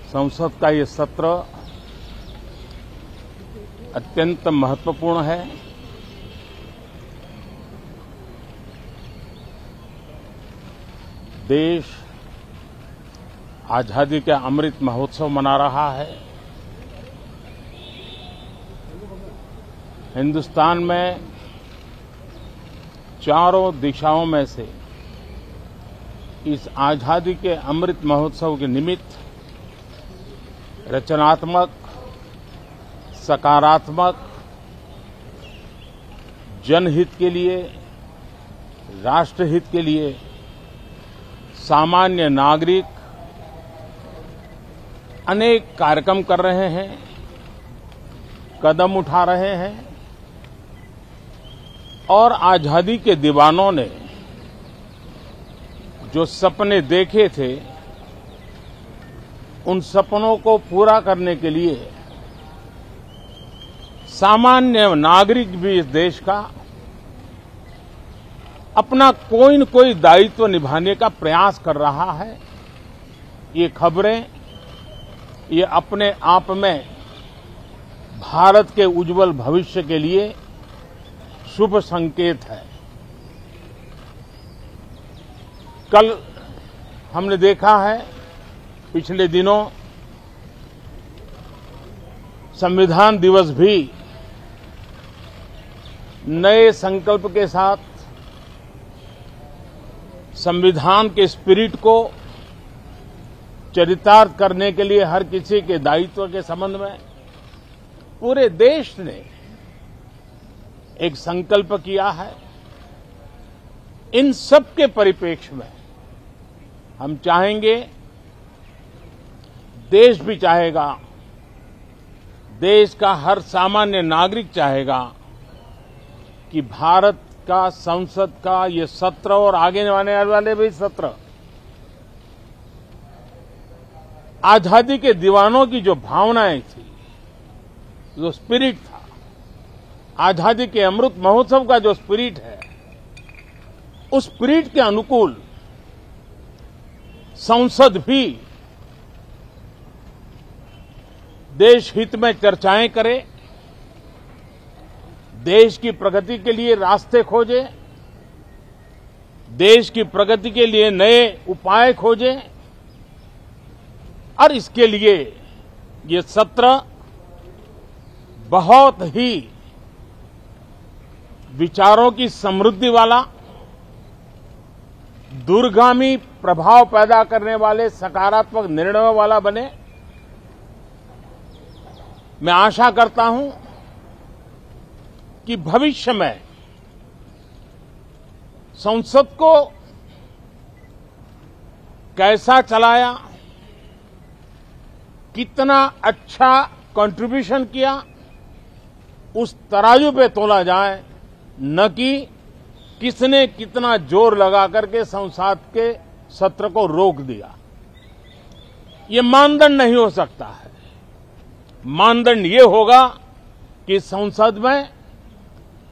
संसद का ये सत्र अत्यंत महत्वपूर्ण है। देश आजादी का अमृत महोत्सव मना रहा है। हिंदुस्तान में चारों दिशाओं में से इस आजादी के अमृत महोत्सव के निमित्त रचनात्मक, सकारात्मक, जनहित के लिए, राष्ट्रहित के लिए सामान्य नागरिक अनेक कार्यक्रम कर रहे हैं, कदम उठा रहे हैं और आजादी के दीवानों ने जो सपने देखे थे उन सपनों को पूरा करने के लिए सामान्य नागरिक भी इस देश का अपना कोई न कोई दायित्व निभाने का प्रयास कर रहा है। ये खबरें ये अपने आप में भारत के उज्जवल भविष्य के लिए शुभ संकेत है। कल हमने देखा है, पिछले दिनों संविधान दिवस भी नए संकल्प के साथ संविधान के स्पिरिट को चरितार्थ करने के लिए हर किसी के दायित्व के संबंध में पूरे देश ने एक संकल्प किया है। इन सब के परिप्रेक्ष्य में हम चाहेंगे, देश भी चाहेगा, देश का हर सामान्य नागरिक चाहेगा कि भारत का संसद का ये सत्र और आगे आने वाले भी सत्र आजादी के दीवानों की जो भावनाएं थी, जो स्पिरिट था, आजादी के अमृत महोत्सव का जो स्पिरिट है, उस स्पिरिट के अनुकूल संसद भी देश हित में चर्चाएं करे, देश की प्रगति के लिए रास्ते खोजे, देश की प्रगति के लिए नए उपाय खोजे और इसके लिए ये सत्र बहुत ही विचारों की समृद्धि वाला, दूरगामी प्रभाव पैदा करने वाले सकारात्मक निर्णयों वाला बने। मैं आशा करता हूं कि भविष्य में संसद को कैसा चलाया, कितना अच्छा कंट्रीब्यूशन किया, उस तराजू पे तोला जाए, न कि किसने कितना जोर लगा करके संसद के सत्र को रोक दिया। ये मानदंड नहीं हो सकता है। मानदंड ये होगा कि संसद में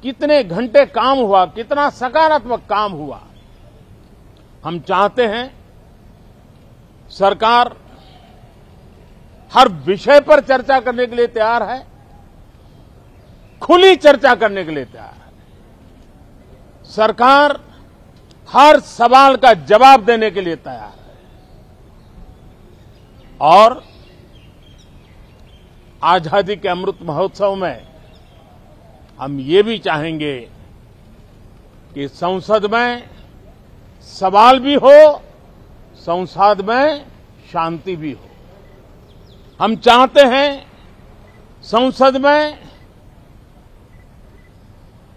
कितने घंटे काम हुआ, कितना सकारात्मक काम हुआ। हम चाहते हैं सरकार हर विषय पर चर्चा करने के लिए तैयार है, खुली चर्चा करने के लिए तैयार है। सरकार हर सवाल का जवाब देने के लिए तैयार है और आजादी के अमृत महोत्सव में हम ये भी चाहेंगे कि संसद में सवाल भी हो, संसद में शांति भी हो। हम चाहते हैं संसद में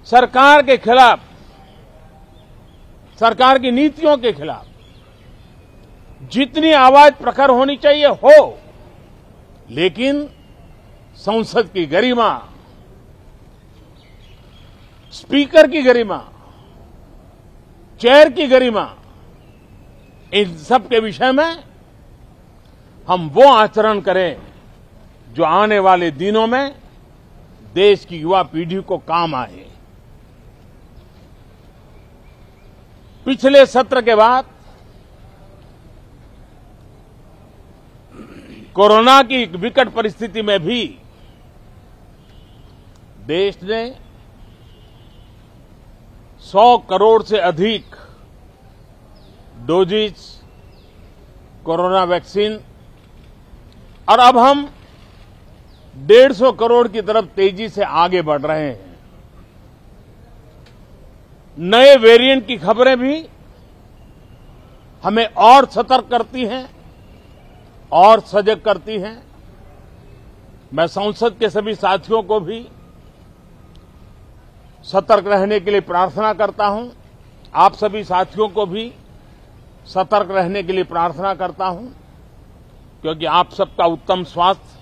सरकार के खिलाफ, सरकार की नीतियों के खिलाफ जितनी आवाज प्रखर होनी चाहिए हो, लेकिन संसद की गरिमा, स्पीकर की गरिमा, चेयर की गरिमा, इन सब के विषय में हम वो आचरण करें जो आने वाले दिनों में देश की युवा पीढ़ी को काम आए। पिछले सत्र के बाद कोरोना की विकट परिस्थिति में भी देश ने 100 करोड़ से अधिक डोजेज कोरोना वैक्सीन और अब हम 150 करोड़ की तरफ तेजी से आगे बढ़ रहे हैं। नए वेरिएंट की खबरें भी हमें और सतर्क करती हैं और सजग करती हैं। मैं संसद के सभी साथियों को भी सतर्क रहने के लिए प्रार्थना करता हूं। आप सभी साथियों को भी सतर्क रहने के लिए प्रार्थना करता हूं, क्योंकि आप सबका उत्तम स्वास्थ्य,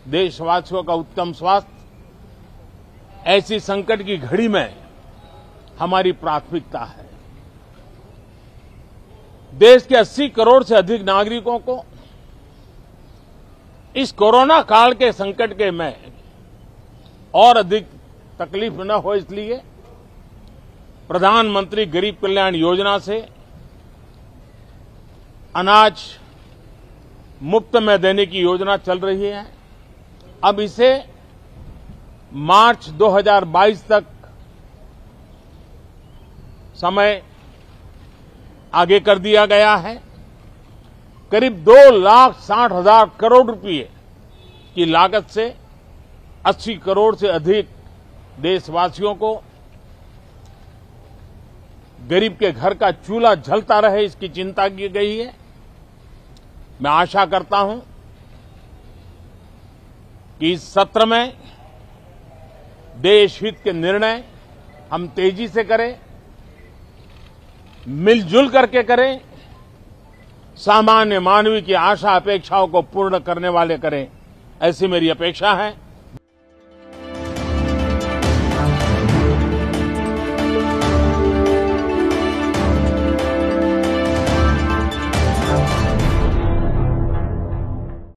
देशवासियों का उत्तम स्वास्थ्य ऐसी संकट की घड़ी में हमारी प्राथमिकता है। देश के 80 करोड़ से अधिक नागरिकों को इस कोरोना काल के संकट के में और अधिक तकलीफ न हो, इसलिए प्रधानमंत्री गरीब कल्याण योजना से अनाज मुफ्त में देने की योजना चल रही है। अब इसे मार्च 2022 तक समय आगे कर दिया गया है। करीब 2,60,000 करोड़ रुपए की लागत से 80 करोड़ से अधिक देशवासियों को गरीब के घर का चूल्हा जलता रहे, इसकी चिंता की गई है। मैं आशा करता हूं कि इस सत्र में देश हित के निर्णय हम तेजी से करें, मिलजुल करके करें, सामान्य मानवीय की आशा अपेक्षाओं को पूर्ण करने वाले करें, ऐसी मेरी अपेक्षा है।